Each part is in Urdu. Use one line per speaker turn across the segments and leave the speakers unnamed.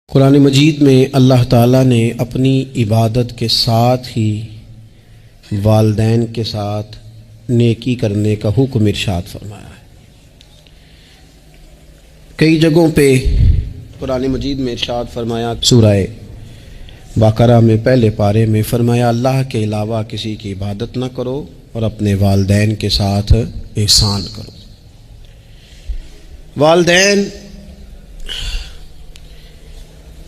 قرآن مجید میں اللہ تعالیٰ نے اپنی عبادت کے ساتھ ہی والدین کے ساتھ نیکی کرنے کا حکم ارشاد فرمایا ہے۔ کئی جگہوں پہ قرآن مجید میں ارشاد فرمایا، سورہ بقرہ میں پہلے پارے میں فرمایا اللہ کے علاوہ کسی کی عبادت نہ کرو اور اپنے والدین کے ساتھ احسان کرو۔ والدین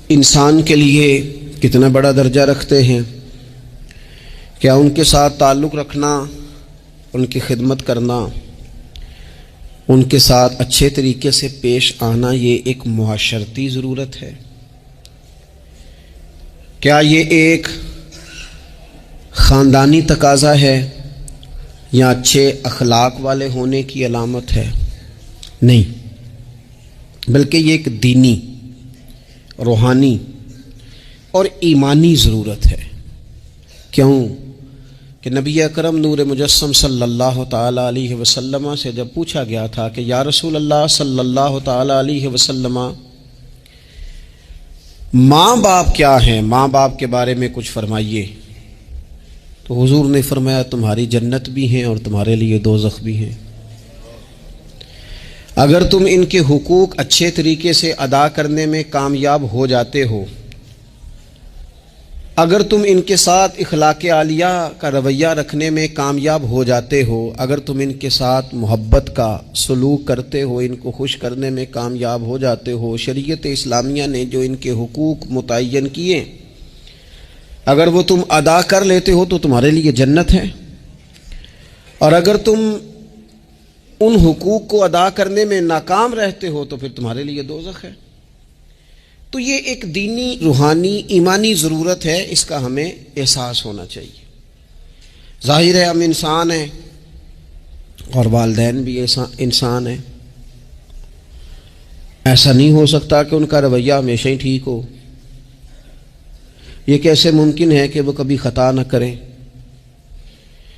انسان کے لیے کتنا بڑا درجہ رکھتے ہیں، کیا ان کے ساتھ تعلق رکھنا، ان کی خدمت کرنا، ان کے ساتھ اچھے طریقے سے پیش آنا یہ ایک معاشرتی ضرورت ہے؟ کیا یہ ایک خاندانی تقاضا ہے یا اچھے اخلاق والے ہونے کی علامت ہے؟ نہیں، بلکہ یہ ایک دینی، روحانی اور ایمانی ضرورت ہے۔ کیوں کہ نبی اکرم نور مجسم صلی اللہ تعالی علیہ وسلم سے جب پوچھا گیا تھا کہ یا رسول اللہ صلی اللہ تعالی علیہ وسلم، ماں باپ کیا ہیں، ماں باپ کے بارے میں کچھ فرمائیے، تو حضور نے فرمایا تمہاری جنت بھی ہیں اور تمہارے لیے دوزخ بھی ہیں۔ اگر تم ان کے حقوق اچھے طریقے سے ادا کرنے میں کامیاب ہو جاتے ہو، اگر تم ان کے ساتھ اخلاق عالیہ کا رویہ رکھنے میں کامیاب ہو جاتے ہو، اگر تم ان کے ساتھ محبت کا سلوک کرتے ہو، ان کو خوش کرنے میں کامیاب ہو جاتے ہو، شریعت اسلامیہ نے جو ان کے حقوق متعین کیے اگر وہ تم ادا کر لیتے ہو تو تمہارے لیے جنت ہے، اور اگر تم ان حقوق کو ادا کرنے میں ناکام رہتے ہو تو پھر تمہارے لیے دوزخ ہے۔ تو یہ ایک دینی، روحانی، ایمانی ضرورت ہے، اس کا ہمیں احساس ہونا چاہیے۔ ظاہر ہے ہم انسان ہیں اور والدین بھی انسان ہیں، ایسا نہیں ہو سکتا کہ ان کا رویہ ہمیشہ ہی ٹھیک ہو۔ یہ کیسے ممکن ہے کہ وہ کبھی خطا نہ کریں؟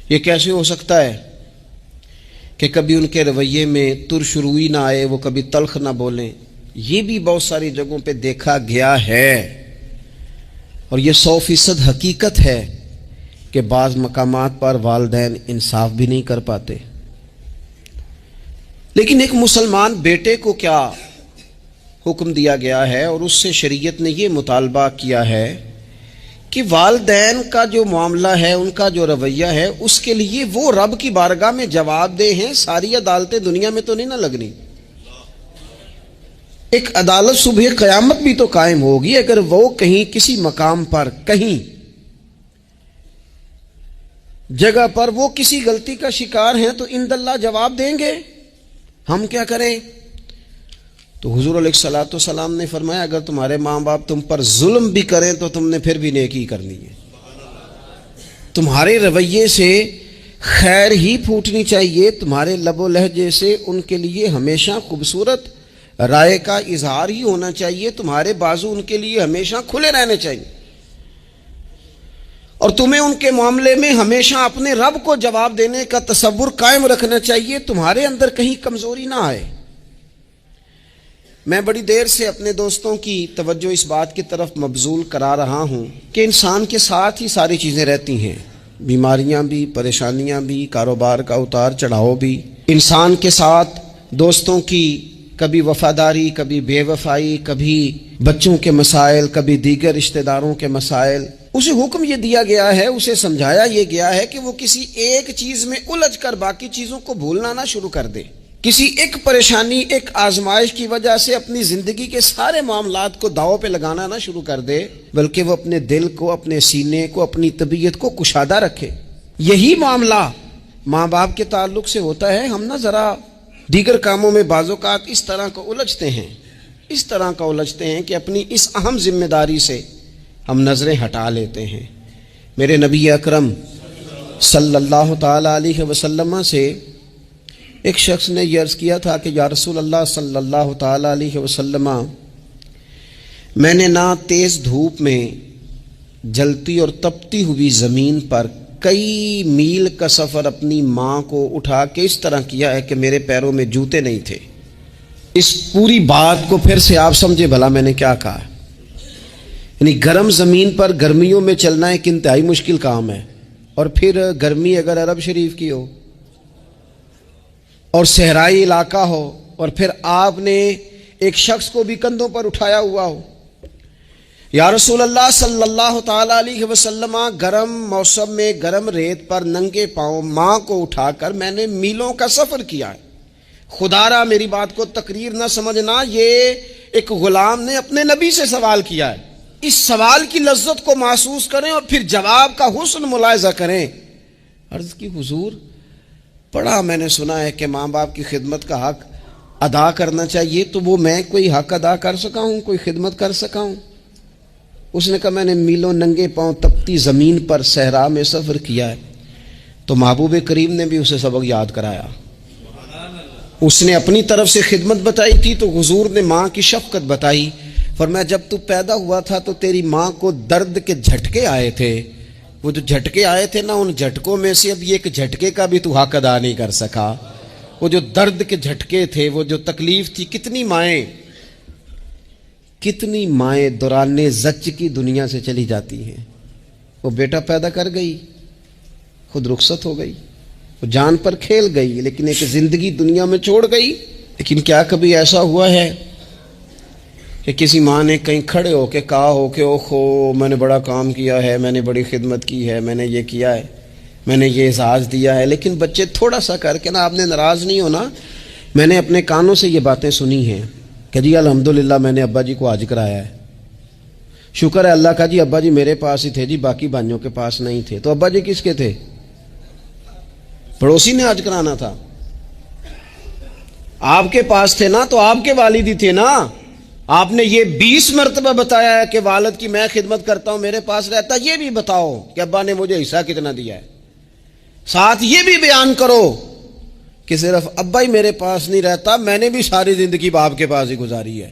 یہ کیسے ہو سکتا ہے کہ کبھی ان کے رویے میں ترش روئی نہ آئے، وہ کبھی تلخ نہ بولیں؟ یہ بھی بہت ساری جگہوں پہ دیکھا گیا ہے، اور یہ 100% حقیقت ہے کہ بعض مقامات پر والدین انصاف بھی نہیں کر پاتے۔ لیکن ایک مسلمان بیٹے کو کیا حکم دیا گیا ہے، اور اس سے شریعت نے یہ مطالبہ کیا ہے کہ والدین کا جو معاملہ ہے، ان کا جو رویہ ہے، اس کے لیے وہ رب کی بارگاہ میں جواب دہ ہیں۔ ساری عدالتیں دنیا میں تو نہیں نہ لگنی، ایک عدالت صبح قیامت بھی تو قائم ہوگی۔ اگر وہ کہیں کسی مقام پر، کہیں جگہ پر وہ کسی غلطی کا شکار ہیں تو اند اللہ جواب دیں گے۔ ہم کیا کریں؟ تو حضور علیہ الصلوۃ والسلام نے فرمایا اگر تمہارے ماں باپ تم پر ظلم بھی کریں تو تم نے پھر بھی نیکی کرنی ہے، تمہارے رویے سے خیر ہی پھوٹنی چاہیے، تمہارے لب و لہجے سے ان کے لیے ہمیشہ خوبصورت رائے کا اظہار ہی ہونا چاہیے، تمہارے بازو ان کے لیے ہمیشہ کھلے رہنے چاہیے، اور تمہیں ان کے معاملے میں ہمیشہ اپنے رب کو جواب دینے کا تصور قائم رکھنا چاہیے، تمہارے اندر کہیں کمزوری نہ آئے۔ میں بڑی دیر سے اپنے دوستوں کی توجہ اس بات کی طرف مبذول کرا رہا ہوں کہ انسان کے ساتھ ہی ساری چیزیں رہتی ہیں، بیماریاں بھی، پریشانیاں بھی، کاروبار کا اتار چڑھاؤ بھی، انسان کے ساتھ دوستوں کی کبھی وفاداری، کبھی بے وفائی، کبھی بچوں کے مسائل، کبھی دیگر رشتہ داروں کے مسائل۔ اسے حکم یہ دیا گیا ہے، اسے سمجھایا یہ گیا ہے کہ وہ کسی ایک چیز میں الجھ کر باقی چیزوں کو بھولنا نہ شروع کر دے، کسی ایک پریشانی، ایک آزمائش کی وجہ سے اپنی زندگی کے سارے معاملات کو داؤ پہ لگانا نہ شروع کر دے، بلکہ وہ اپنے دل کو، اپنے سینے کو، اپنی طبیعت کو کشادہ رکھے۔ یہی معاملہ ماں باپ کے تعلق سے ہوتا ہے۔ ہم نہ ذرا دیگر کاموں میں بعض اوقات اس طرح کو الجھتے ہیں کہ اپنی اس اہم ذمہ داری سے ہم نظریں ہٹا لیتے ہیں۔ میرے نبی اکرم صلی اللہ تعالی علیہ وسلم سے ایک شخص نے یہ عرض کیا تھا کہ یا رسول اللہ صلی اللہ تعالی علیہ وسلم، میں نے نہ تیز دھوپ میں جلتی اور تپتی ہوئی زمین پر کئی میل کا سفر اپنی ماں کو اٹھا کے اس طرح کیا ہے کہ میرے پیروں میں جوتے نہیں تھے۔ اس پوری بات کو پھر سے آپ سمجھے بھلا میں نے کیا کہا۔ یعنی گرم زمین پر گرمیوں میں چلنا ایک انتہائی مشکل کام ہے، اور پھر گرمی اگر عرب شریف کی ہو اور صحرائی علاقہ ہو، اور پھر آپ نے ایک شخص کو بھی کندھوں پر اٹھایا ہوا ہو۔ یا رسول اللہ صلی اللہ تعالی علیہ وسلم، گرم موسم میں گرم ریت پر ننگے پاؤں ماں کو اٹھا کر میں نے میلوں کا سفر کیا ہے۔ خدا را میری بات کو تقریر نہ سمجھنا، یہ ایک غلام نے اپنے نبی سے سوال کیا ہے۔ اس سوال کی لذت کو محسوس کریں اور پھر جواب کا حسن ملاحظہ کریں۔ عرض کی حضور، پڑھا میں نے سنا ہے کہ ماں باپ کی خدمت کا حق ادا کرنا چاہیے، تو وہ میں کوئی حق ادا کر سکا ہوں، کوئی خدمت کر سکا ہوں؟ اس نے کہا میں نے میلوں ننگے پاؤں تپتی زمین پر صحرا میں سفر کیا ہے۔ تو محبوب کریم نے بھی اسے سبق یاد کرایا۔ اس نے اپنی طرف سے خدمت بتائی تھی تو حضور نے ماں کی شفقت بتائی۔ فرمایا جب تو پیدا ہوا تھا تو تیری ماں کو درد کے جھٹکے آئے تھے، وہ جو جھٹکے آئے تھے نا، ان جھٹکوں میں سے اب یہ ایک جھٹکے کا بھی تو حق ادا نہیں کر سکا۔ وہ جو درد کے جھٹکے تھے، وہ جو تکلیف تھی، کتنی مائیں دوران زچ کی دنیا سے چلی جاتی ہیں۔ وہ بیٹا پیدا کر گئی، خود رخصت ہو گئی، وہ جان پر کھیل گئی، لیکن ایک زندگی دنیا میں چھوڑ گئی۔ لیکن کیا کبھی ایسا ہوا ہے کہ کسی ماں نے کہیں کھڑے ہو کے کہا ہو کہ اوہو میں نے بڑا کام کیا ہے، میں نے بڑی خدمت کی ہے، میں نے یہ کیا ہے، میں نے یہ اعزاز دیا ہے، لیکن بچے تھوڑا سا کر کے نا، آپ نے ناراض نہیں ہونا، میں نے اپنے کانوں سے یہ باتیں سنی ہیں کہ جی الحمدللہ میں نے ابا جی کو حج کرایا ہے، شکر ہے اللہ کا جی، ابا جی میرے پاس ہی تھے جی، باقی بھائیوں کے پاس نہیں تھے۔ تو ابا جی کس کے تھے؟ پڑوسی نے حج کرانا تھا، آپ کے پاس تھے نا، تو آپ کے والد ہی تھے نا۔ آپ نے یہ 20 مرتبہ بتایا ہے کہ والد کی میں خدمت کرتا ہوں، میرے پاس رہتا، یہ بھی بتاؤ کہ ابا نے مجھے حصہ کتنا دیا ہے، ساتھ یہ بھی بیان کرو کہ صرف ابا ہی میرے پاس نہیں رہتا، میں نے بھی ساری زندگی باپ کے پاس ہی گزاری ہے۔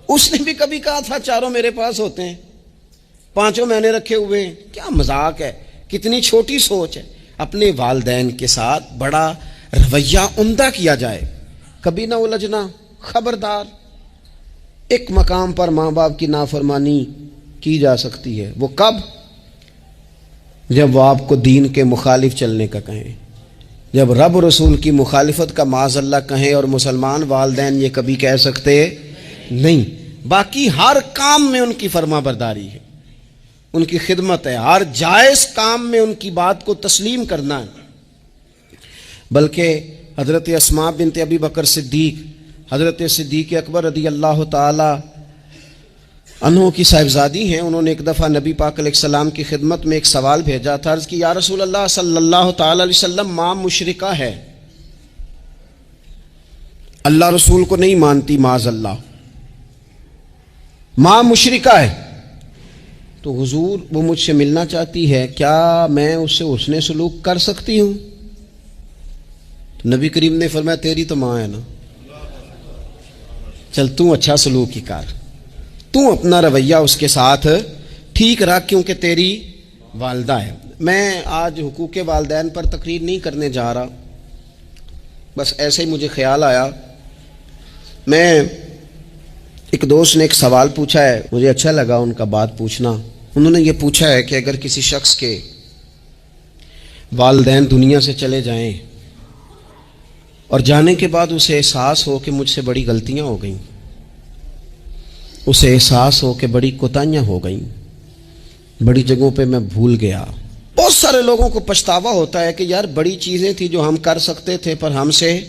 اس نے بھی کبھی کہا تھا چاروں میرے پاس ہوتے ہیں، پانچوں میں نے رکھے ہوئے ہیں۔ کیا مذاق ہے، کتنی چھوٹی سوچ ہے۔ اپنے والدین کے ساتھ بڑا رویہ عمدہ کیا جائے، کبھی نہ الجھنا۔ خبردار، ایک مقام پر ماں باپ کی نافرمانی کی جا سکتی ہے، وہ کب؟ جب وہ آپ کو دین کے مخالف چلنے کا کہیں، جب رب رسول کی مخالفت کا معاذ اللہ کہیں، اور مسلمان والدین یہ کبھی کہہ سکتے نہیں۔ باقی ہر کام میں ان کی فرما برداری ہے، ان کی خدمت ہے، ہر جائز کام میں ان کی بات کو تسلیم کرنا ہے۔ بلکہ حضرت اسماء بنت ابی بکر صدیق، حضرت صدیق اکبر رضی اللہ تعالی عنہ کی صاحبزادی ہیں، انہوں نے ایک دفعہ نبی پاک علیہ السلام کی خدمت میں ایک سوال بھیجا تھا۔ عرض کی یا رسول اللہ صلی اللہ تعالی علیہ وسلم، ماں مشرکہ ہے، اللہ رسول کو نہیں مانتی، معاذ اللہ، ماں مشرکہ ہے، تو حضور وہ مجھ سے ملنا چاہتی ہے، کیا میں اس سے حسن سلوک کر سکتی ہوں؟ تو نبی کریم نے فرمایا تیری تو ماں ہے نا، چل تو اچھا سلوک ہی کر، تو اپنا رویہ اس کے ساتھ ٹھیک رکھ، کیونکہ تیری والدہ ہے۔ میں آج حقوق والدین پر تقریر نہیں کرنے جا رہا، بس ایسے ہی مجھے خیال آیا۔ میں ایک دوست نے ایک سوال پوچھا ہے، مجھے اچھا لگا ان کا بات پوچھنا۔ انہوں نے یہ پوچھا ہے کہ اگر کسی شخص کے والدین دنیا سے چلے جائیں اور جانے کے بعد اسے احساس ہو کہ مجھ سے بڑی غلطیاں ہو گئیں، اسے احساس ہو کہ بڑی کوتاہیاں ہو گئیں، بڑی جگہوں پہ میں بھول گیا۔ بہت سارے لوگوں کو پچھتاوا ہوتا ہے کہ یار بڑی چیزیں تھیں جو ہم کر سکتے تھے پر ہم سے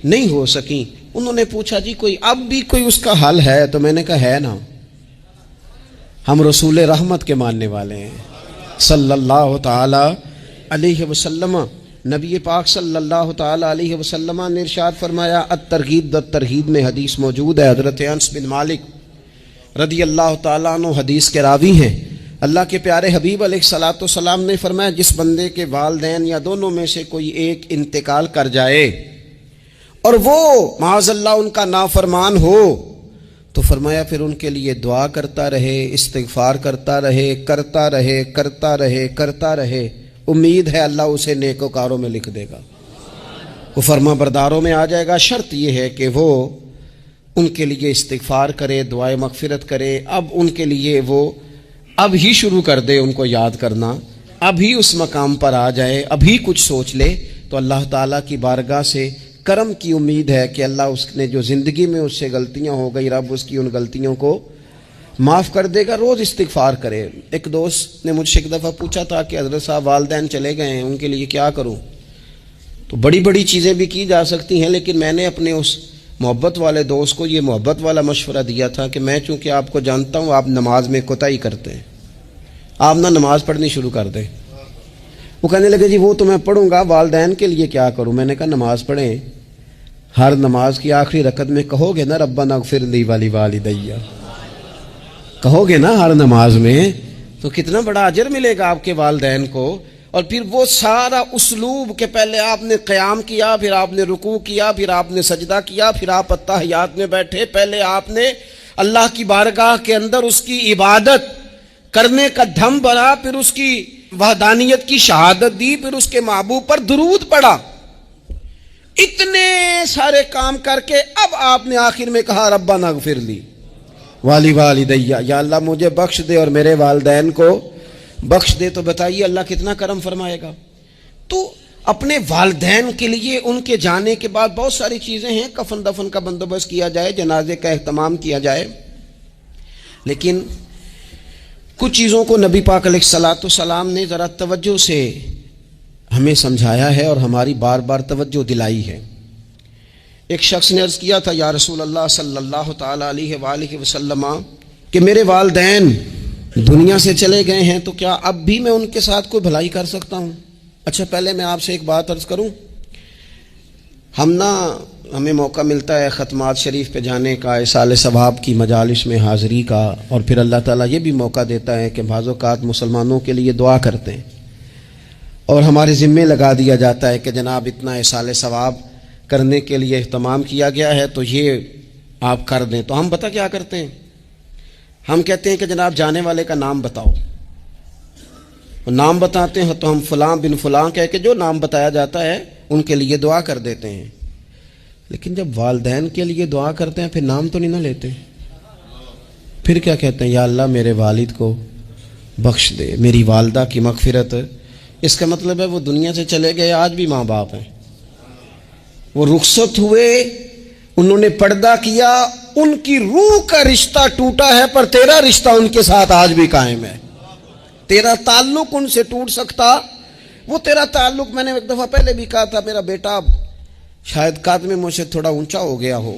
نہیں ہو سکیں۔ انہوں نے پوچھا جی کوئی اب بھی کوئی اس کا حل ہے؟ تو میں نے کہا ہے نا، ہم رسول رحمت کے ماننے والے ہیں صلی اللہ تعالی علیہ وسلم۔ نبی پاک صلی اللہ تعالی علیہ وسلم نے ارشاد فرمایا، الترغیب در ترہیب میں حدیث موجود ہے، حضرت انس بن مالک رضی اللہ تعالیٰ عنہ حدیث کے راوی ہیں۔ اللہ کے پیارے حبیب علیہ الصلوۃ والسلام نے فرمایا جس بندے کے والدین یا دونوں میں سے کوئی ایک انتقال کر جائے اور وہ معاذ اللہ ان کا نافرمان ہو، تو فرمایا پھر ان کے لیے دعا کرتا رہے، استغفار کرتا رہے، کرتا رہے، کرتا رہے، کرتا رہے، امید ہے اللہ اسے نیکوکاروں میں لکھ دے گا، وہ فرما برداروں میں آ جائے گا۔ شرط یہ ہے کہ وہ ان کے لیے استغفار کرے، دعائے مغفرت کرے، اب ان کے لیے وہ اب ہی شروع کر دے ان کو یاد کرنا، اب ہی اس مقام پر آ جائے، اب ہی کچھ سوچ لے، تو اللہ تعالیٰ کی بارگاہ سے کرم کی امید ہے کہ اللہ اس نے جو زندگی میں اس سے غلطیاں ہو گئی، رب اس کی ان غلطیوں کو معاف کر دے گا۔ روز استغفار کرے۔ ایک دوست نے مجھ سے ایک دفعہ پوچھا تھا کہ حضرت صاحب والدین چلے گئے ہیں، ان کے لیے کیا کروں؟ تو بڑی بڑی چیزیں بھی کی جا سکتی ہیں، لیکن میں نے اپنے اس محبت والے دوست کو یہ محبت والا مشورہ دیا تھا کہ میں چونکہ آپ کو جانتا ہوں آپ نماز میں کوتاہی کرتے ہیں، آپ نہ نماز پڑھنی شروع کر دیں۔ وہ کہنے لگے جی وہ تو میں پڑھوں گا، والدین کے لیے کیا کروں؟ میں نے کہا نماز پڑھیں، ہر نماز کی آخری رکعت میں کہو گے نا ربنا اغفر لی ولوالدی، کہو گے نا ہر نماز میں، تو کتنا بڑا اجر ملے گا آپ کے والدین کو۔ اور پھر وہ سارا اسلوب کہ پہلے آپ نے قیام کیا، پھر آپ نے رکوع کیا، پھر آپ نے سجدہ کیا، پھر آپ اتحیات میں بیٹھے، پہلے آپ نے اللہ کی بارگاہ کے اندر اس کی عبادت کرنے کا دھم بھرا، پھر اس کی وحدانیت کی شہادت دی، پھر اس کے محبوب پر درود پڑھا، اتنے سارے کام کر کے اب آپ نے آخر میں کہا ربنا اغفر لی ولوالدی، یا اللہ مجھے بخش دے اور میرے والدین کو بخش دے۔ تو بتائیے اللہ کتنا کرم فرمائے گا۔ تو اپنے والدین کے لیے ان کے جانے کے بعد بہت ساری چیزیں ہیں، کفن دفن کا بندوبست کیا جائے، جنازے کا اہتمام کیا جائے، لیکن کچھ چیزوں کو نبی پاک علیہ الصلوۃ والسلام نے ذرا توجہ سے ہمیں سمجھایا ہے اور ہماری بار بار توجہ دلائی ہے۔ ایک شخص نے عرض کیا تھا یا رسول اللہ صلی اللہ تعالی علیہ وآلہ وسلم کہ میرے والدین دنیا سے چلے گئے ہیں، تو کیا اب بھی میں ان کے ساتھ کوئی بھلائی کر سکتا ہوں؟ اچھا پہلے میں آپ سے ایک بات عرض کروں، ہمیں موقع ملتا ہے ختمات شریف پہ جانے کا، اصال ثواب کی مجالس میں حاضری کا، اور پھر اللہ تعالیٰ یہ بھی موقع دیتا ہے کہ بعض اوقات مسلمانوں کے لیے دعا کرتے ہیں، اور ہمارے ذمے لگا دیا جاتا ہے کہ جناب اتنا اصال ثواب کرنے کے لیے اہتمام کیا گیا ہے تو یہ آپ کر دیں۔ تو ہم پتہ کیا کرتے ہیں، ہم کہتے ہیں کہ جناب جانے والے کا نام بتاؤ، نام بتاتے ہیں تو ہم فلاں بن فلاں کہہ کے جو نام بتایا جاتا ہے ان کے لیے دعا کر دیتے ہیں، لیکن جب والدین کے لیے دعا کرتے ہیں پھر نام تو نہیں نہ لیتے، پھر کیا کہتے ہیں یا اللہ میرے والد کو بخش دے، میری والدہ کی مغفرت۔ اس کا مطلب ہے وہ دنیا سے چلے گئے، آج بھی ماں باپ ہیں، وہ رخصت ہوئے، انہوں نے پردہ کیا، ان کی روح کا رشتہ ٹوٹا ہے، پر تیرا رشتہ ان کے ساتھ آج بھی قائم ہے، تیرا تعلق ان سے ٹوٹ سکتا، وہ تیرا تعلق، میں نے ایک دفعہ پہلے بھی کہا تھا، میرا بیٹا شاید قد میں مجھ سے تھوڑا اونچا ہو گیا ہو،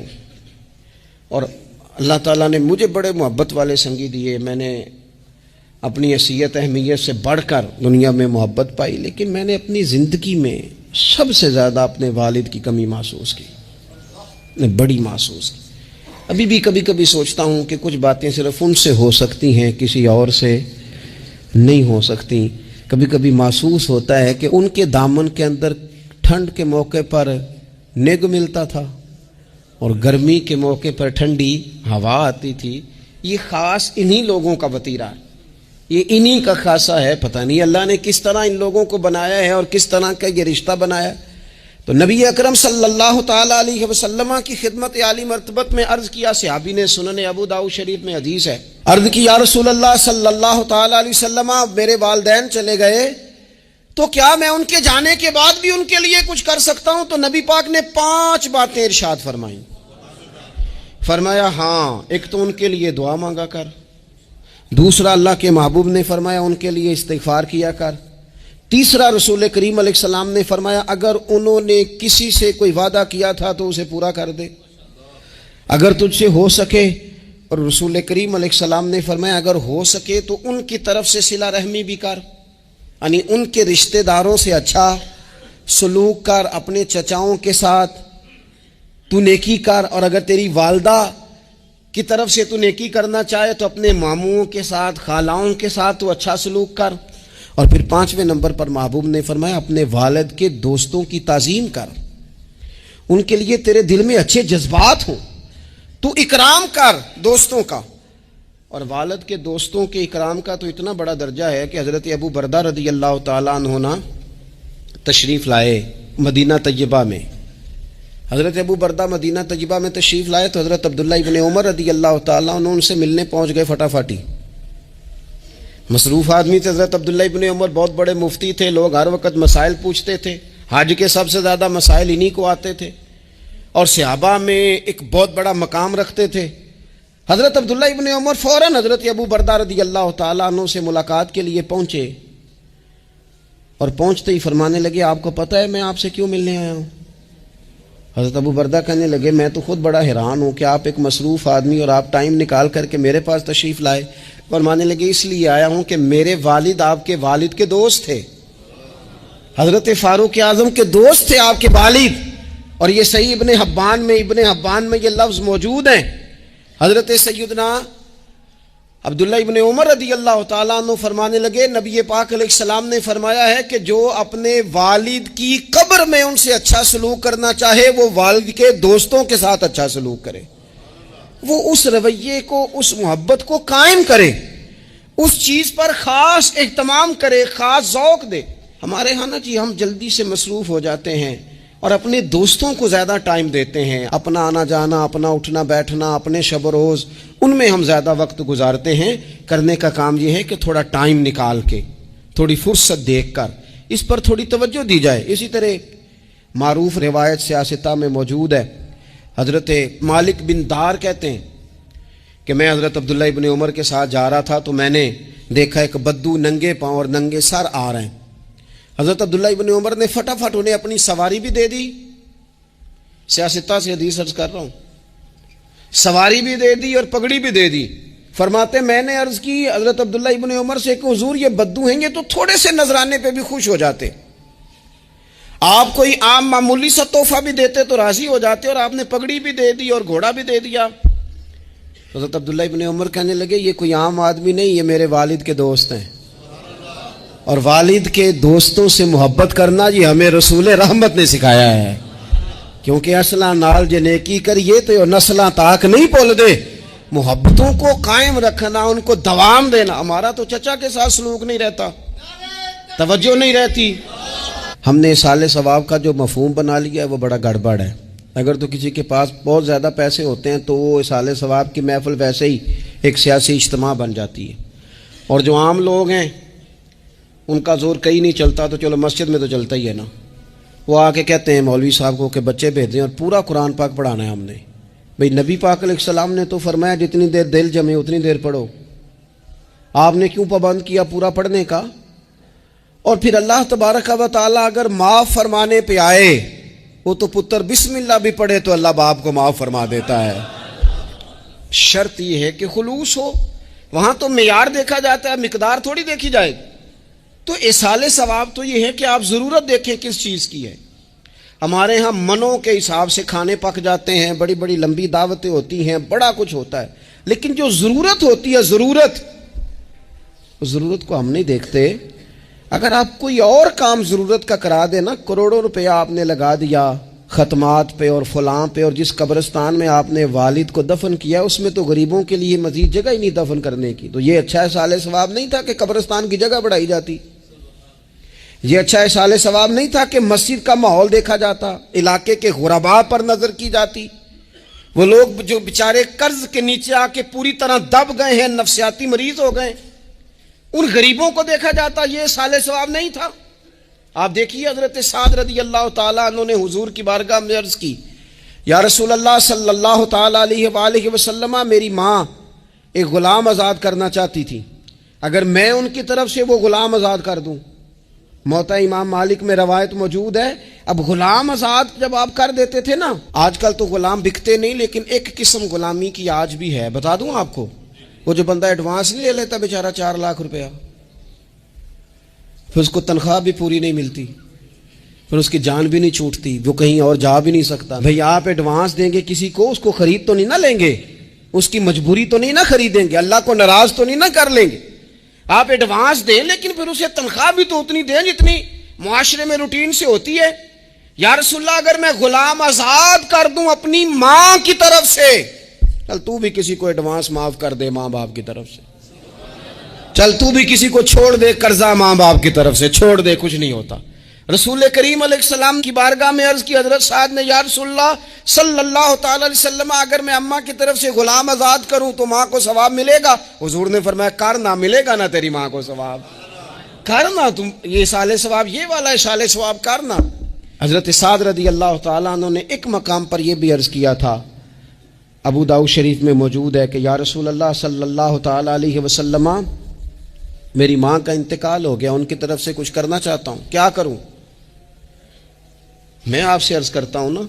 اور اللہ تعالیٰ نے مجھے بڑے محبت والے سنگی دیے، میں نے اپنی حیثیت اہمیت سے بڑھ کر دنیا میں محبت پائی، لیکن میں نے اپنی زندگی میں سب سے زیادہ اپنے والد کی کمی محسوس کی، میں بڑی محسوس کی۔ ابھی بھی کبھی کبھی سوچتا ہوں کہ کچھ باتیں صرف ان سے ہو سکتی ہیں، کسی اور سے نہیں ہو سکتی۔ کبھی کبھی محسوس ہوتا ہے کہ ان کے دامن کے اندر ٹھنڈ کے موقع پر نگ ملتا تھا اور گرمی کے موقع پر ٹھنڈی ہوا آتی تھی، یہ خاص انہی لوگوں کا وطیرہ ہے، یہ انہی کا خاصہ ہے، پتہ نہیں اللہ نے کس طرح ان لوگوں کو بنایا ہے اور کس طرح کا یہ رشتہ بنایا۔ تو نبی اکرم صلی اللہ تعالیٰ علیہ وسلم کی خدمت عالی مرتبت میں عرض کیا، صحابی نے سنن ابو داؤد شریف میں حدیث ہے، عرض کی یا رسول اللہ صلی اللہ تعالیٰ علیہ وسلم میرے والدین چلے گئے تو کیا میں ان کے جانے کے بعد بھی ان کے لیے کچھ کر سکتا ہوں؟ تو نبی پاک نے 5 باتیں ارشاد فرمائیں، فرمایا ہاں، ایک تو ان کے لیے دعا مانگا کر، دوسرا اللہ کے محبوب نے فرمایا ان کے لیے استغفار کیا کر، تیسرا رسول کریم علیہ السلام نے فرمایا اگر انہوں نے کسی سے کوئی وعدہ کیا تھا تو اسے پورا کر دے، اگر تجھ سے ہو سکے، اور رسول کریم علیہ السلام نے فرمایا اگر ہو سکے تو ان کی طرف سے صلہ رحمی بھی کر، یعنی ان کے رشتہ داروں سے اچھا سلوک کر، اپنے چچاؤں کے ساتھ تو نیکی کر، اور اگر تیری والدہ کی طرف سے تو نیکی کرنا چاہے تو اپنے ماموں کے ساتھ، خالاؤں کے ساتھ تو اچھا سلوک کر، اور پھر 5ویں نمبر پر محبوب نے فرمایا اپنے والد کے دوستوں کی تعظیم کر، ان کے لیے تیرے دل میں اچھے جذبات ہوں، تو اکرام کر دوستوں کا۔ اور والد کے دوستوں کے اکرام کا تو اتنا بڑا درجہ ہے کہ حضرت ابو بردہ رضی اللہ تعالیٰ عنہ تشریف لائے مدینہ طیبہ میں، حضرت ابو بردہ مدینہ طیبہ میں تشریف لائے تو حضرت عبداللہ ابن عمر رضی اللہ تعالیٰ عنہ ان سے ملنے پہنچ گئے فٹافٹی. مصروف آدمی تھے حضرت عبداللہ ابن عمر، بہت بڑے مفتی تھے، لوگ ہر وقت مسائل پوچھتے تھے، حج کے سب سے زیادہ مسائل انہی کو آتے تھے اور صحابہ میں ایک بہت بڑا مقام رکھتے تھے. حضرت عبداللہ ابن عمر فوراً حضرت ابو بردہ رضی اللہ تعالیٰ عنہ سے ملاقات کے لیے پہنچے اور پہنچتے ہی فرمانے لگے آپ کو پتہ ہے میں آپ سے کیوں ملنے آیا ہوں؟ حضرت ابو بردہ کہنے لگے میں تو خود بڑا حیران ہوں کہ آپ ایک مصروف آدمی اور آپ ٹائم نکال کر کے میرے پاس تشریف لائے. فرمانے لگے اس لیے آیا ہوں کہ میرے والد آپ کے والد کے دوست تھے، حضرت فاروق اعظم کے دوست تھے آپ کے والد. اور یہ صحیح ابن حبان میں یہ لفظ موجود ہیں. حضرت سیدنا عبداللہ ابن عمر رضی اللہ تعالیٰ عنہ فرمانے لگے نبی پاک علیہ السلام نے فرمایا ہے کہ جو اپنے والد کی قبر میں ان سے اچھا سلوک کرنا چاہے وہ والد کے دوستوں کے ساتھ اچھا سلوک کرے، وہ اس رویے کو، اس محبت کو قائم کرے، اس چیز پر خاص اہتمام کرے، خاص ذوق دے. ہمارے ہاں نا جی ہم جلدی سے مصروف ہو جاتے ہیں اور اپنے دوستوں کو زیادہ ٹائم دیتے ہیں، اپنا آنا جانا، اپنا اٹھنا بیٹھنا، اپنے شب و روز ان میں ہم زیادہ وقت گزارتے ہیں. کرنے کا کام یہ ہے کہ تھوڑا ٹائم نکال کے، تھوڑی فرصت دیکھ کر اس پر تھوڑی توجہ دی جائے. اسی طرح معروف روایت سیاستہ میں موجود ہے، حضرت مالک بن دار کہتے ہیں کہ میں حضرت عبداللہ ابن عمر کے ساتھ جا رہا تھا تو میں نے دیکھا ایک بدو ننگے پاؤں اور ننگے سر آ رہے ہیں. حضرت عبداللہ ابن عمر نے فٹافٹ انہیں اپنی سواری بھی دے دی. سیاستہ سے حدیث عرض کر رہا ہوں، سواری بھی دے دی اور پگڑی بھی دے دی. فرماتے میں نے عرض کی حضرت عبداللہ ابن عمر سے کہ حضور یہ بدو ہیں یہ تو تھوڑے سے نذرانے پہ بھی خوش ہو جاتے، آپ کوئی عام معمولی سا تحفہ بھی دیتے تو راضی ہو جاتے، اور آپ نے پگڑی بھی دے دی اور گھوڑا بھی دے دیا. حضرت عبداللہ ابن عمر کہنے لگے یہ کوئی عام آدمی نہیں، یہ میرے والد کے دوست ہیں، اور والد کے دوستوں سے محبت کرنا یہ ہمیں رسول رحمت نے سکھایا ہے. کیونکہ اصلاں نال جے نیکی کریے تو نسلاں تاک نہیں بھول دے. محبتوں کو قائم رکھنا، ان کو دوام دینا. ہمارا تو چچا کے ساتھ سلوک نہیں رہتا، توجہ نہیں رہتی. ہم نے اصالِ ثواب کا جو مفہوم بنا لیا ہے وہ بڑا گڑبڑ ہے. اگر تو کسی کے پاس بہت زیادہ پیسے ہوتے ہیں تو وہ اصالِ ثواب کی محفل ویسے ہی ایک سیاسی اجتماع بن جاتی ہے، اور جو عام لوگ ہیں ان کا زور کہیں نہیں چلتا تو چلو مسجد میں تو چلتا ہی ہے نا. وہ آ کے کہتے ہیں مولوی صاحب کو کہ بچے بھیج دیں اور پورا قرآن پاک پڑھانا ہے ہم نے. بھئی نبی پاک علیہ السلام نے تو فرمایا جتنی دیر دل جمے اتنی دیر پڑھو، آپ نے کیوں پابند کیا پورا پڑھنے کا؟ اور پھر اللہ تبارک و تعالیٰ اگر معاف فرمانے پہ آئے وہ تو پتر بسم اللہ بھی پڑھے تو اللہ باپ کو معاف فرما دیتا ہے. شرط یہ ہے کہ خلوص ہو. وہاں تو معیار دیکھا جاتا ہے، مقدار تھوڑی دیکھی جائے. تو اصالِ ثواب تو یہ ہے کہ آپ ضرورت دیکھیں کس چیز کی ہے. ہمارے ہاں منوں کے حساب سے کھانے پک جاتے ہیں، بڑی بڑی لمبی دعوتیں ہوتی ہیں، بڑا کچھ ہوتا ہے، لیکن جو ضرورت ہوتی ہے ضرورت کو ہم نہیں دیکھتے. اگر آپ کوئی اور کام ضرورت کا کرا دیں نا، کروڑوں روپیہ آپ نے لگا دیا ختمات پہ اور فلاں پہ، اور جس قبرستان میں آپ نے والد کو دفن کیا اس میں تو غریبوں کے لیے مزید جگہ ہی نہیں دفن کرنے کی، تو یہ اچھا اصالِ ثواب نہیں تھا کہ قبرستان کی جگہ بڑھائی جاتی. یہ اچھا اصالِ ثواب نہیں تھا کہ مسجد کا ماحول دیکھا جاتا، علاقے کے غرباء پر نظر کی جاتی. وہ لوگ جو بیچارے قرض کے نیچے آ کے پوری طرح دب گئے ہیں، نفسیاتی مریض ہو گئے، ان غریبوں کو دیکھا جاتا. یہ اصالِ ثواب نہیں تھا. آپ دیکھیے حضرت سعد رضی اللہ تعالیٰ عنہ نے حضور کی بارگاہ میں عرض کی یا رسول اللہ صلی اللہ تعالیٰ علیہ وآلہ وسلم، میری ماں ایک غلام آزاد کرنا چاہتی تھی، اگر میں ان کی طرف سے وہ غلام آزاد کر دوں. موطا امام مالک میں روایت موجود ہے. اب غلام آزاد جب آپ کر دیتے تھے نا، آج کل تو غلام بکتے نہیں، لیکن ایک قسم غلامی کی آج بھی ہے. بتا دوں آپ کو، وہ جو بندہ ایڈوانس نہیں لے لیتا بیچارہ 4 لاکھ روپیہ، پھر اس کو تنخواہ بھی پوری نہیں ملتی، پھر اس کی جان بھی نہیں چھوٹتی، وہ کہیں اور جا بھی نہیں سکتا. بھئی آپ ایڈوانس دیں گے کسی کو، اس کو خرید تو نہیں نہ لیں گے، اس کی مجبوری تو نہیں نہ خریدیں گے، اللہ کو ناراض تو نہیں نہ کر لیں گے. آپ ایڈوانس دیں لیکن پھر اسے تنخواہ بھی تو اتنی دیں جتنی معاشرے میں روٹین سے ہوتی ہے. یا رسول اللہ اگر میں غلام آزاد کر دوں اپنی ماں کی طرف سے، چل تو بھی کسی کو ایڈوانس معاف کر دے ماں باپ کی طرف سے، چل تو بھی کسی کو چھوڑ دے قرضہ ماں باپ کی طرف سے چھوڑ دے، کچھ نہیں ہوتا. رسول کریم علیہ السلام کی بارگاہ میں عرض کی، حضرت سعد نے، یا رسول اللہ صلی اللہ تعالی علیہ وسلم، اگر میں اماں کی طرف سے غلام آزاد کروں تو ماں کو ثواب ملے گا؟ حضور نے فرمایا، کرنا، ملے گا نا تیری ماں کو ثواب، کرنا، تم یہ سال ثواب، یہ والا سال ثواب کرنا۔ حضرت سعد رضی اللہ تعالیٰ عنہ نے ایک مقام پر یہ بھی عرض کیا تھا، ابو داؤد شریف میں موجود ہے کہ یا رسول اللہ صلی اللہ تعالی علیہ وسلم، میری ماں کا انتقال ہو گیا، ان کی طرف سے کچھ کرنا چاہتا ہوں، کیا کروں؟ میں آپ سے عرض کرتا ہوں نا،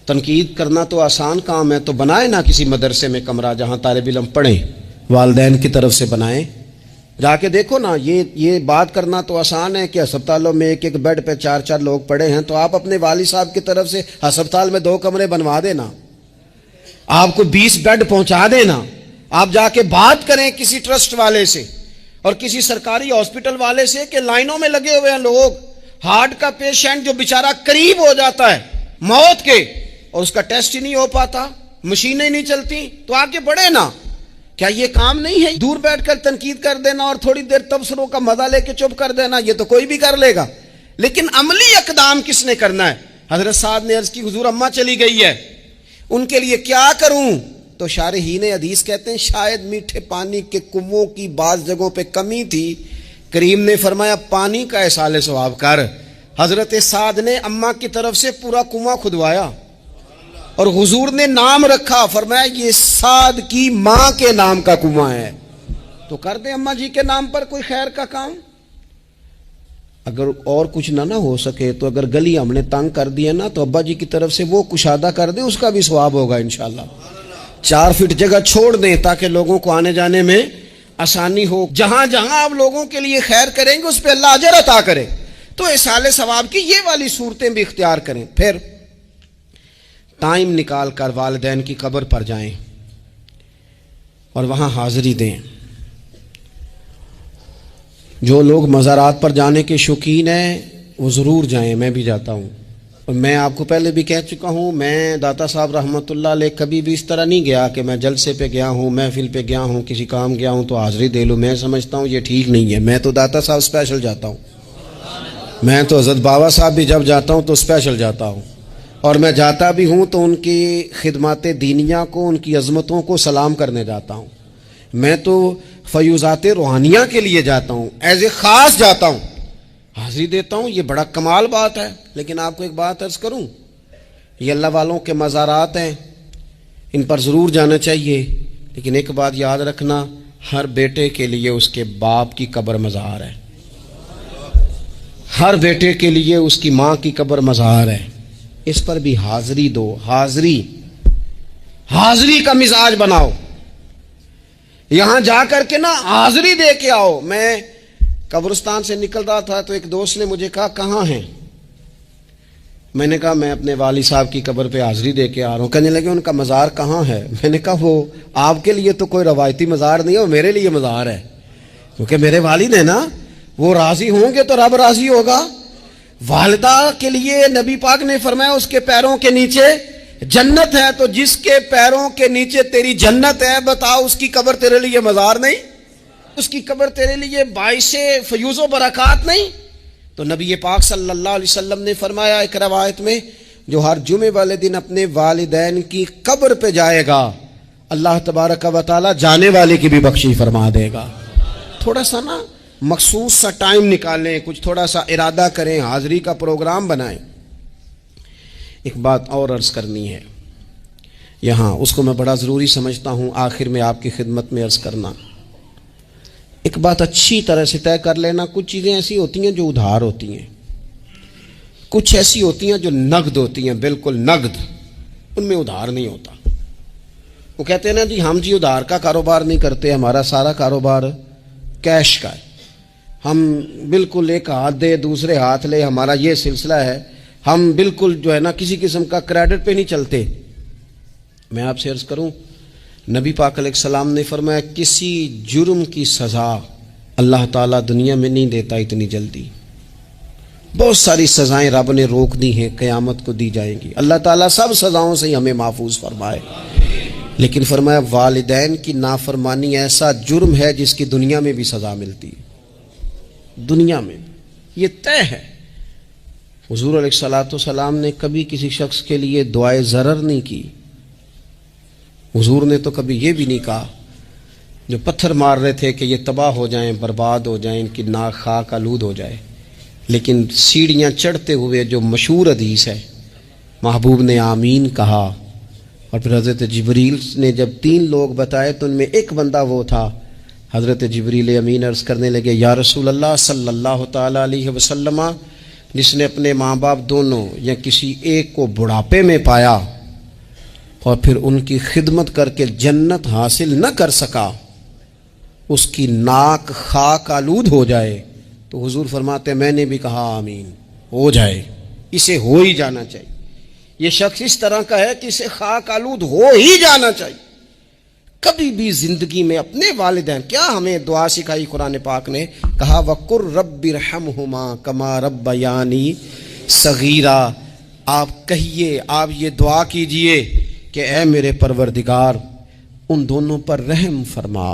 تنقید کرنا تو آسان کام ہے، تو بنائے نا کسی مدرسے میں کمرہ جہاں طالب علم پڑھیں، والدین کی طرف سے بنائیں، جا کے دیکھو نا۔ یہ بات کرنا تو آسان ہے کہ ہسپتالوں میں ایک ایک بیڈ پہ 4 لوگ پڑے ہیں، تو آپ اپنے والد صاحب کی طرف سے ہسپتال میں 2 کمرے بنوا دینا، آپ کو 20 بیڈ پہنچا دینا، آپ جا کے بات کریں کسی ٹرسٹ والے سے اور کسی سرکاری ہاسپٹل والے سے کہ لائنوں میں لگے ہوئے ہیں لوگ، ہارٹ کا پیشنٹ جو بیچارہ قریب ہو جاتا ہے موت کے اور اس کا ٹیسٹ ہی نہیں ہو پاتا، مشینیں نہیں چلتی، تو آگے بڑھے نا۔ کیا یہ کام نہیں ہے دور بیٹھ کر تنقید کر دینا اور تھوڑی دیر تبصروں کا مزہ لے کے چپ کر دینا؟ یہ تو کوئی بھی کر لے گا، لیکن عملی اقدام کس نے کرنا ہے؟ حضرت سعد نے عرض کی، حضور اماں چلی گئی ہے، ان کے لیے کیا کروں؟ تو شارحین حدیث کہتے ہیں شاید میٹھے پانی کے کنووں کی بعض جگہوں پہ کمی تھی، کریم نے فرمایا پانی کا احسال ثواب کر۔ حضرت سعد نے اماں کی طرف سے پورا کنواں کھدوایا اور حضور نے نام رکھا، فرمایا یہ سعد کی ماں کے نام کا کنواں ہے، تو کر دیں اماں جی کے نام پر کوئی خیر کا کام۔ اگر اور کچھ نہ ہو سکے تو اگر گلی ہم نے تنگ کر دی ہے نا، تو ابا جی کی طرف سے وہ کشادہ کر دیں، اس کا بھی ثواب ہوگا انشاءاللہ۔ 4 فٹ جگہ چھوڑ دیں تاکہ لوگوں کو آنے جانے میں آسانی ہو۔ جہاں جہاں آپ لوگوں کے لیے خیر کریں گے اس پہ اللہ اجر عطا کرے، تو احسال ثواب کی یہ والی صورتیں بھی اختیار کریں۔ پھر ٹائم نکال کر والدین کی قبر پر جائیں اور وہاں حاضری دیں۔ جو لوگ مزارات پر جانے کے شوقین ہیں وہ ضرور جائیں، میں بھی جاتا ہوں، اور میں آپ کو پہلے بھی کہہ چکا ہوں، میں داتا صاحب رحمۃ اللہ علیہ کبھی بھی اس طرح نہیں گیا کہ میں جلسے پہ گیا ہوں، محفل پہ گیا ہوں، کسی کام گیا ہوں تو حاضری دے لوں۔ میں سمجھتا ہوں یہ ٹھیک نہیں ہے، میں تو داتا صاحب اسپیشل جاتا ہوں، میں تو حضرت بابا صاحب بھی جب جاتا ہوں تو اسپیشل جاتا ہوں، اور میں جاتا بھی ہوں تو ان کی خدمات دینیہ کو، ان کی عظمتوں کو سلام کرنے جاتا ہوں۔ میں تو فیوزات روحانیہ کے لیے جاتا ہوں، ایز اے خاص جاتا ہوں، حاضری دیتا ہوں، یہ بڑا کمال بات ہے۔ لیکن آپ کو ایک بات عرض کروں، یہ اللہ والوں کے مزارات ہیں، ان پر ضرور جانا چاہیے، لیکن ایک بات یاد رکھنا، ہر بیٹے کے لیے اس کے باپ کی قبر مزار ہے، ہر بیٹے کے لیے اس کی ماں کی قبر مزار ہے، اس پر بھی حاضری دو۔ حاضری کا مزاج بناؤ، یہاں جا کر کے نا حاضری دے کے آؤ۔ میں قبرستان سے نکل رہا تھا تو ایک دوست نے مجھے کہا کہاں ہیں؟ میں نے کہا میں اپنے والد صاحب کی قبر پہ حاضری دے کے آ رہا ہوں۔ کہنے لگے ان کا مزار کہاں ہے؟ میں نے کہا وہ آپ کے لیے تو کوئی روایتی مزار نہیں ہے، وہ میرے لیے مزار ہے، کیونکہ میرے والد ہیں نا، وہ راضی ہوں گے تو رب راضی ہوگا۔ والدہ کے لیے نبی پاک نے فرمایا اس کے پیروں کے نیچے جنت ہے، تو جس کے پیروں کے نیچے تیری جنت ہے، بتاؤ اس کی قبر تیرے لیے مزار نہیں؟ اس کی قبر تیرے لیے باعث فیوز و برکات نہیں؟ تو نبی پاک صلی اللہ علیہ وسلم نے فرمایا ایک روایت میں، جو ہر جمعے والے دن اپنے والدین کی قبر پہ جائے گا، اللہ تبارک و تعالی جانے والے کی بھی بخشی فرما دے گا۔ تھوڑا سا نا مخصوص سا ٹائم نکالیں، کچھ تھوڑا سا ارادہ کریں، حاضری کا پروگرام بنائیں۔ ایک بات اور عرض کرنی ہے یہاں، اس کو میں بڑا ضروری سمجھتا ہوں آخر میں آپ کی خدمت میں عرض کرنا۔ ایک بات اچھی طرح سے طے کر لینا، کچھ چیزیں ایسی ہوتی ہیں جو ادھار ہوتی ہیں، کچھ ایسی ہوتی ہیں جو نقد ہوتی ہیں، بالکل نقد، ان میں ادھار نہیں ہوتا۔ وہ کہتے ہیں نا جی ہم جی ادھار کا کاروبار نہیں کرتے، ہمارا سارا کاروبار کیش کا ہے، ہم بالکل ایک ہاتھ دے دوسرے ہاتھ لے، ہمارا یہ سلسلہ ہے، ہم بالکل جو ہے نا کسی قسم کا کریڈٹ پہ نہیں چلتے۔ میں آپ سے عرض کروں، نبی پاک علیہ السلام نے فرمایا کسی جرم کی سزا اللہ تعالیٰ دنیا میں نہیں دیتا اتنی جلدی، بہت ساری سزائیں رب نے روک دی ہیں، قیامت کو دی جائیں گی، اللہ تعالیٰ سب سزاؤں سے ہمیں محفوظ فرمائے۔ لیکن فرمایا والدین کی نافرمانی ایسا جرم ہے جس کی دنیا میں بھی سزا ملتی ہے، دنیا میں یہ طے ہے۔ حضور علیہ الصلوۃ والسلام نے کبھی کسی شخص کے لیے دعائے ضرر نہیں کی. حضور نے تو کبھی یہ بھی نہیں کہا جو پتھر مار رہے تھے کہ یہ تباہ ہو جائیں، برباد ہو جائیں، ان کی ناک خاک آلود ہو جائے، لیکن سیڑھیاں چڑھتے ہوئے جو مشہور حدیث ہے محبوب نے آمین کہا. اور پھر حضرت جبریل نے جب 3 لوگ بتائے تو ان میں ایک بندہ وہ تھا. حضرت جبریل امین عرض کرنے لگے یا رسول اللہ صلی اللہ تعالیٰ علیہ وسلم، جس نے اپنے ماں باپ دونوں یا کسی ایک کو بڑھاپے میں پایا اور پھر ان کی خدمت کر کے جنت حاصل نہ کر سکا، اس کی ناک خاک آلود ہو جائے، تو حضور فرماتے میں نے بھی کہا آمین، ہو جائے، اسے ہو ہی جانا چاہیے. یہ شخص اس طرح کا ہے کہ اسے خاک آلود ہو ہی جانا چاہیے. کبھی بھی زندگی میں اپنے والدین، کیا ہمیں دعا سکھائی قرآن پاک نے، کہا وَقُرْ رَبِّ ارْحَمْهُمَا كَمَا رَبَّيَانِي صَغِيرًا. آپ کہیے، آپ یہ دعا کیجئے کہ اے میرے پروردگار ان دونوں پر رحم فرما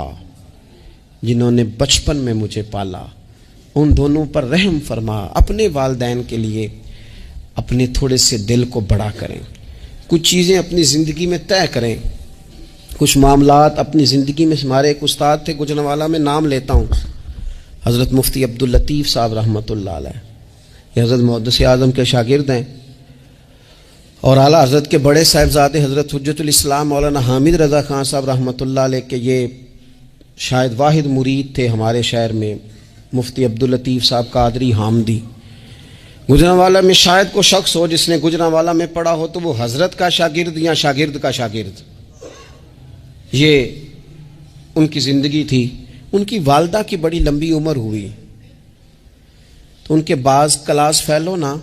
جنہوں نے بچپن میں مجھے پالا، ان دونوں پر رحم فرما. اپنے والدین کے لیے اپنے تھوڑے سے دل کو بڑا کریں، کچھ چیزیں اپنی زندگی میں طے کریں، کچھ معاملات اپنی زندگی میں. ہمارے ایک استاد تھے گجرانوالہ میں، نام لیتا ہوں، حضرت مفتی عبداللطیف صاحب رحمۃ اللہ علیہ. یہ حضرت محدث اعظم کے شاگرد ہیں اور اعلیٰ حضرت کے بڑے صاحبزادے حضرت حجت الاسلام مولانا حامد رضا خان صاحب رحمۃ اللہ علیہ کے یہ شاید واحد مرید تھے ہمارے شہر میں، مفتی عبداللطیف صاحب قادری حامدی. گجرانوالہ میں شاید کوئی شخص ہو جس نے گجرانوالہ میں پڑھا ہو تو وہ حضرت کا شاگرد یا شاگرد کا شاگرد. یہ ان کی زندگی تھی. ان کی والدہ کی بڑی لمبی عمر ہوئی تو ان کے بعض کلاس فیلو نا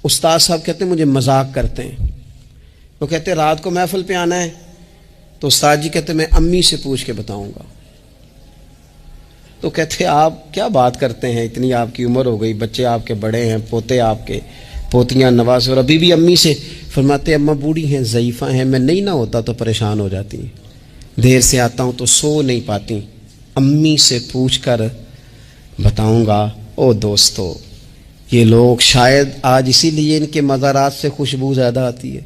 استاد صاحب کہتے ہیں مجھے مذاق کرتے ہیں. وہ کہتے ہیں رات کو محفل پہ آنا ہے تو استاد جی کہتے ہیں میں امی سے پوچھ کے بتاؤں گا. تو کہتے ہیں آپ کیا بات کرتے ہیں، اتنی آپ کی عمر ہو گئی، بچے آپ کے بڑے ہیں، پوتے آپ کے، پوتیاں نواز، اور ابھی بھی امی سے. فرماتے اماں بوڑھی ہیں، ضعیفہ ہیں، میں نہیں نہ ہوتا تو پریشان ہو جاتی ہیں، دیر سے آتا ہوں تو سو نہیں پاتی، امی سے پوچھ کر بتاؤں گا. او دوستو، یہ لوگ شاید آج اسی لیے ان کے مزارات سے خوشبو زیادہ آتی ہے،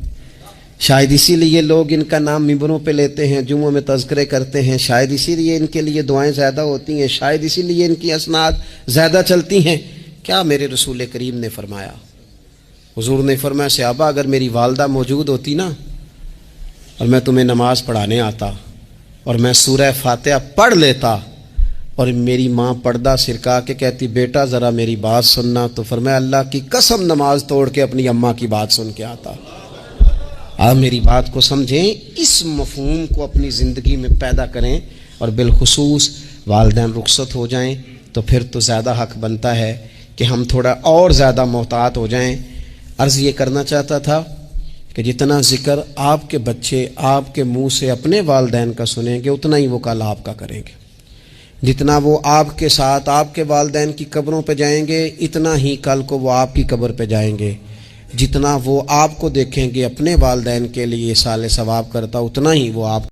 شاید اسی لیے لوگ ان کا نام ممبروں پہ لیتے ہیں، جمعوں میں تذکرے کرتے ہیں، شاید اسی لیے ان کے لیے دعائیں زیادہ ہوتی ہیں، شاید اسی لیے ان کی اسناد زیادہ چلتی ہیں. کیا میرے رسول کریم نے فرمایا؟ حضور نے فرمایا صحابہ اگر میری والدہ موجود ہوتی نا اور میں تمہیں نماز پڑھانے آتا اور میں سورہ فاتحہ پڑھ لیتا اور میری ماں پردہ سرکا کے کہتی بیٹا ذرا میری بات سننا، تو فرمایا اللہ کی قسم نماز توڑ کے اپنی اماں کی بات سن کے آتا. آپ میری بات کو سمجھیں، اس مفہوم کو اپنی زندگی میں پیدا کریں اور بالخصوص والدین رخصت ہو جائیں تو پھر تو زیادہ حق بنتا ہے کہ ہم تھوڑا اور زیادہ محتاط ہو جائیں. عرض یہ کرنا چاہتا تھا کہ جتنا ذکر آپ کے بچے آپ کے منہ سے اپنے والدین کا سنیں گے اتنا ہی وہ کل آپ کا کریں گے. جتنا وہ آپ کے ساتھ آپ کے والدین کی قبروں پہ جائیں گے اتنا ہی کل کو وہ آپ کی قبر پہ جائیں گے. جتنا وہ آپ کو دیکھیں گے اپنے والدین کے لیے سال ثواب کرتا اتنا ہی وہ آپ